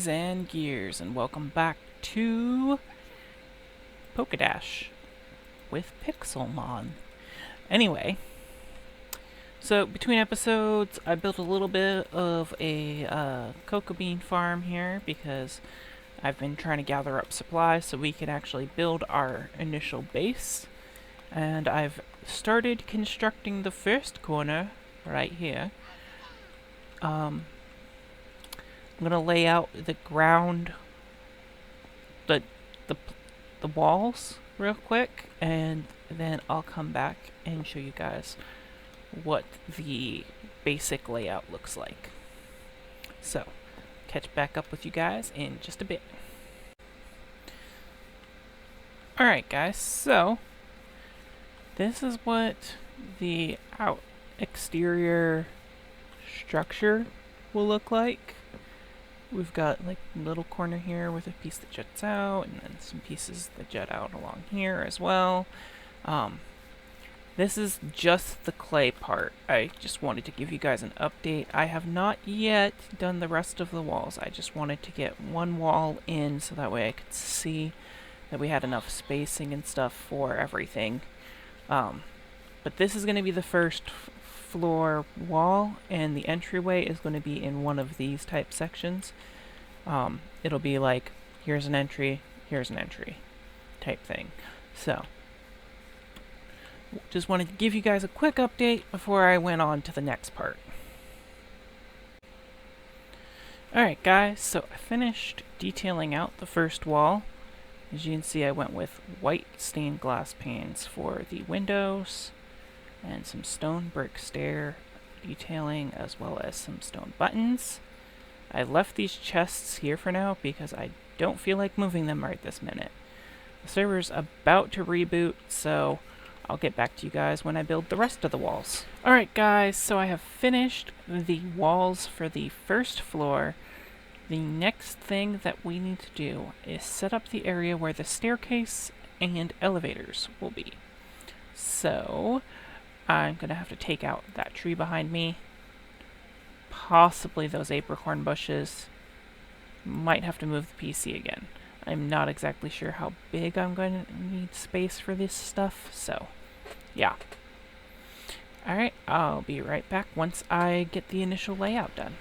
Guys and gears, and welcome back to Pokedash with Pixelmon. Anyway, so between episodes, I built a little bit of a cocoa bean farm here because I've been trying to gather up supplies so we can actually build our initial base. And I've started constructing the first corner right here. I'm gonna lay out the ground, the walls real quick, and then I'll come back and show you guys what the basic layout looks like. So, catch back up with you guys in just a bit. Alright guys, so this is what the exterior structure will look like. We've got like a little corner here with a piece that juts out, and then some pieces that jut out along here as well. This is just the clay part. I just wanted to give you guys an update. I have not yet done the rest of the walls. I just wanted to get one wall in so that way I could see that we had enough spacing and stuff for everything. But this is going to be the first floor wall, and the entryway is going to be in one of these type sections. It'll be like, here's an entry type thing. So, just wanted to give you guys a quick update before I went on to the next part. Alright guys, so I finished detailing out the first wall. As you can see, I went with white stained glass panes for the windows, and some stone brick stair detailing, as well as some stone buttons. I left these chests here for now because I don't feel like moving them right this minute. The server's about to reboot, so I'll get back to you guys when I build the rest of the walls. Alright guys, so I have finished the walls for the first floor. The next thing that we need to do is set up the area where the staircase and elevators will be. So I'm going to have to take out that tree behind me, possibly those apricorn bushes, might have to move the PC again. I'm not exactly sure how big I'm going to need space for this stuff, so yeah. Alright, I'll be right back once I get the initial layout done.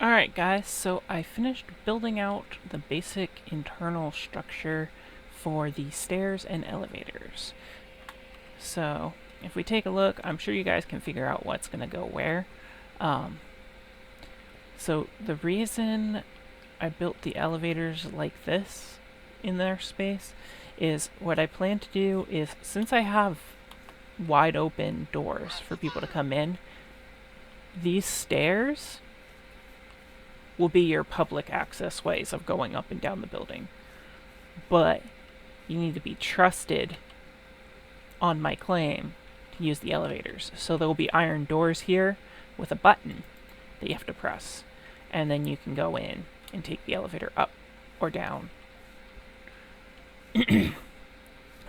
Alright guys, so I finished building out the basic internal structure for the stairs and elevators. So, if we take a look, I'm sure you guys can figure out what's going to go where. So the reason I built the elevators like this in their space is what I plan to do is, since I have wide open doors for people to come in, these stairs will be your public access ways of going up and down the building. But you need to be trusted on my claim to use the elevators. So there will be iron doors here with a button that you have to press, and then you can go in and take the elevator up or down.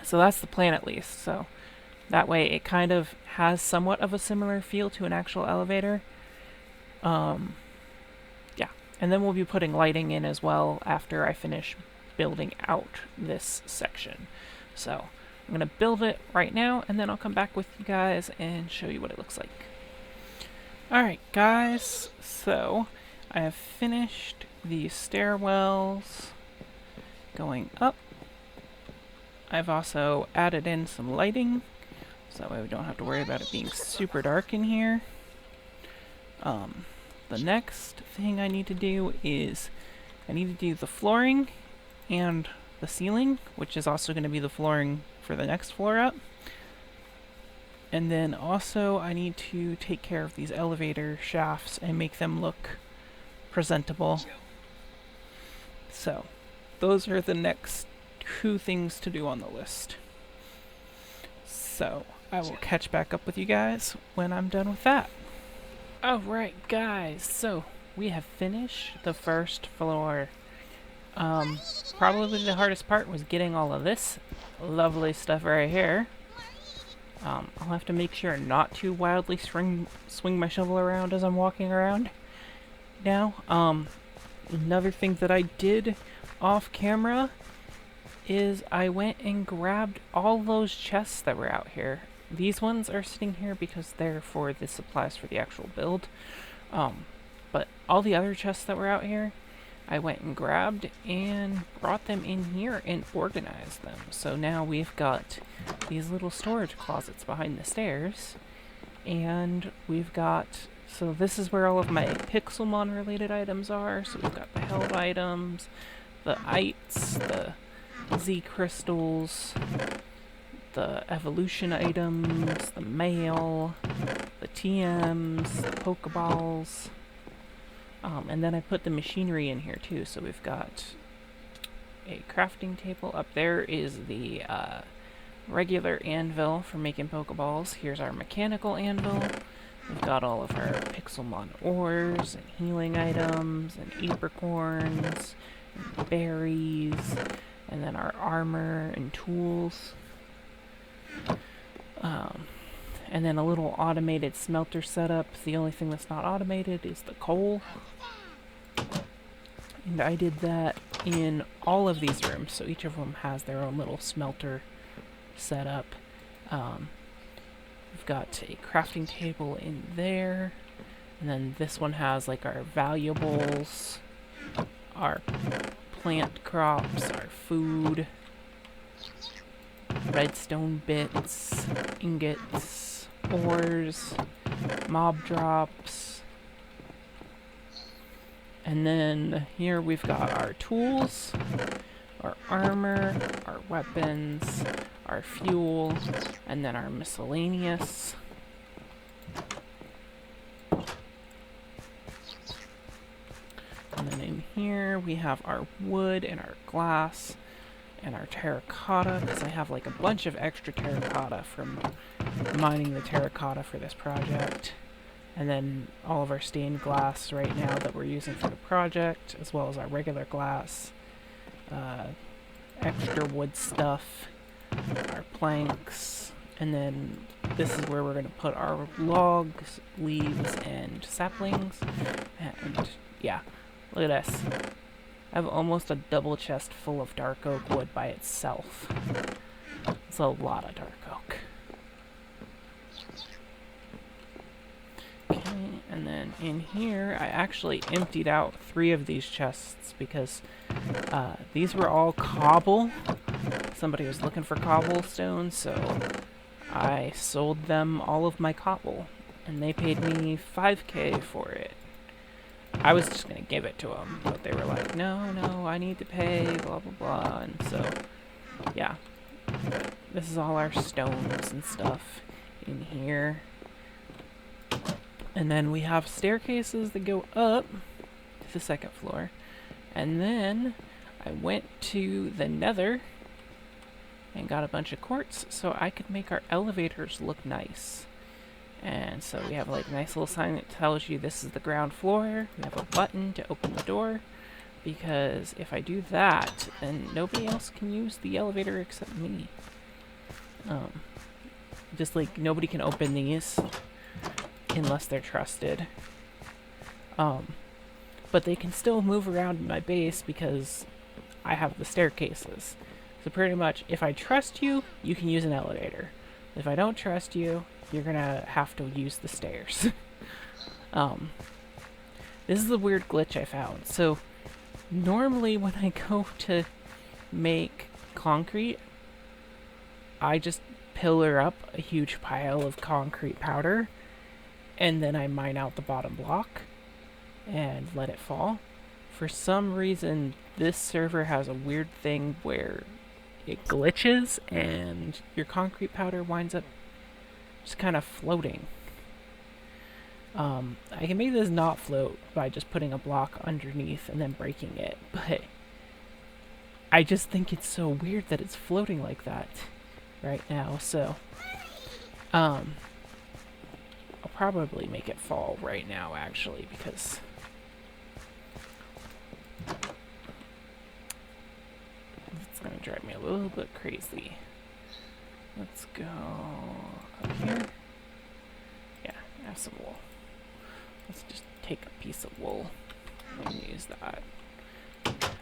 So that's the plan, at least. So that way it kind of has somewhat of a similar feel to an actual elevator. Yeah, and then we'll be putting lighting in as well after I finish building out this section. So I'm going to build it right now, and then I'll come back with you guys and show you what it looks like. Alright guys, so I have finished the stairwells going up. I've also added in some lighting, so that way we don't have to worry about it being super dark in here. The next thing I need to do is I need to do the flooring and the ceiling, which is also going to be the flooring for the next floor up. And then also I need to take care of these elevator shafts and make them look presentable. So those are the next two things to do on the list. So I will catch back up with you guys when I'm done with that. Alright guys, so we have finished the first floor. Probably the hardest part was getting all of this lovely stuff right here. I'll have to make sure not to wildly swing my shovel around as I'm walking around now. another thing that I did off camera is I went and grabbed all those chests that were out here. These ones are sitting here because they're for the supplies for the actual build. But all the other chests that were out here, I went and grabbed and brought them in here and organized them. So now we've got these little storage closets behind the stairs. And we've got, so this is where all of my Pixelmon related items are. So we've got the health items, the ites, the Z crystals, the evolution items, the mail, the TMs, the Pokeballs. And then I put the machinery in here too. So we've got a crafting table. Up there is the regular anvil for making Pokeballs. Here's our mechanical anvil. We've got all of our Pixelmon ores and healing items and apricorns and berries, and then our armor and tools. And then a little automated smelter setup. The only thing that's not automated is the coal. And I did that in all of these rooms, so each of them has their own little smelter setup. We've got a crafting table in there, and then this one has like our valuables, our plant crops, our food, redstone bits, ingots, ores, mob drops. And then here we've got our tools, our armor, our weapons, our fuel, and then our miscellaneous. And then in here we have our wood and our glass and our terracotta, because I have like a bunch of extra terracotta from mining the terracotta for this project. And then all of our stained glass right now that we're using for the project, as well as our regular glass, extra wood stuff, our planks, and then this is where we're going to put our logs, leaves, and saplings. And yeah, look at this. I have almost a double chest full of dark oak wood by itself. It's a lot of dark oak. Okay, and then in here, I actually emptied out 3 of these chests because these were all cobble. Somebody was looking for cobblestone, so I sold them all of my cobble, and they paid me 5K for it. I was just going to give it to them, but they were like, no, I need to pay, blah, blah, blah, and so, yeah. This is all our stones and stuff in here. And then we have staircases that go up to the 2nd floor. And then I went to the Nether and got a bunch of quartz so I could make our elevators look nice. And so we have like a nice little sign that tells you this is the ground floor. We have a button to open the door, because if I do that, then nobody else can use the elevator except me. Just like nobody can open these unless they're trusted. But they can still move around in my base because I have the staircases. So pretty much, if I trust you, you can use an elevator. If I don't trust you, you're gonna have to use the stairs. This is a weird glitch I found. So normally when I go to make concrete, I just pillar up a huge pile of concrete powder, and then I mine out the bottom block and let it fall. For some reason, this server has a weird thing where it glitches and your concrete powder winds up just kind of floating. I can make this not float by just putting a block underneath and then breaking it, but I just think it's so weird that it's floating like that right now, so I'll probably make it fall right now, actually, because it's gonna drive me a little bit crazy. Let's go up here. Yeah, I have some wool. Let's just take a piece of wool and use that.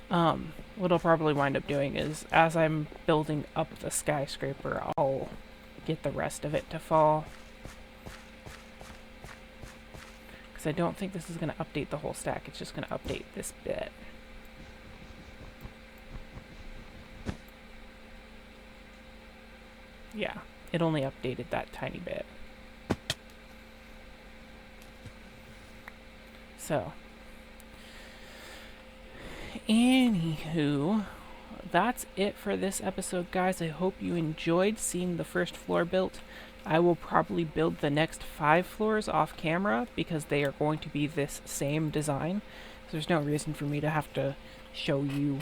What I'll probably wind up doing is, as I'm building up the skyscraper, I'll get the rest of it to fall. Because I don't think this is going to update the whole stack, it's just going to update this bit. Yeah, it only updated that tiny bit. So, anywho, that's it for this episode, guys. I hope you enjoyed seeing the first floor built. I will probably build the next 5 floors off camera because they are going to be this same design. So there's no reason for me to have to show you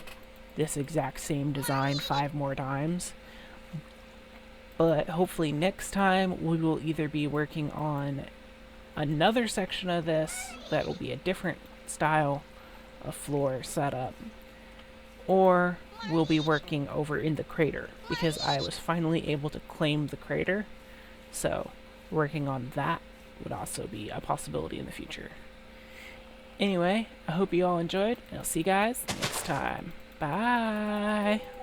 this exact same design 5 more times. But hopefully next time we will either be working on another section of this that will be a different style of floor setup, or we'll be working over in the crater because I was finally able to claim the crater. So working on that would also be a possibility in the future. Anyway, I hope you all enjoyed, and I'll see you guys next time. Bye!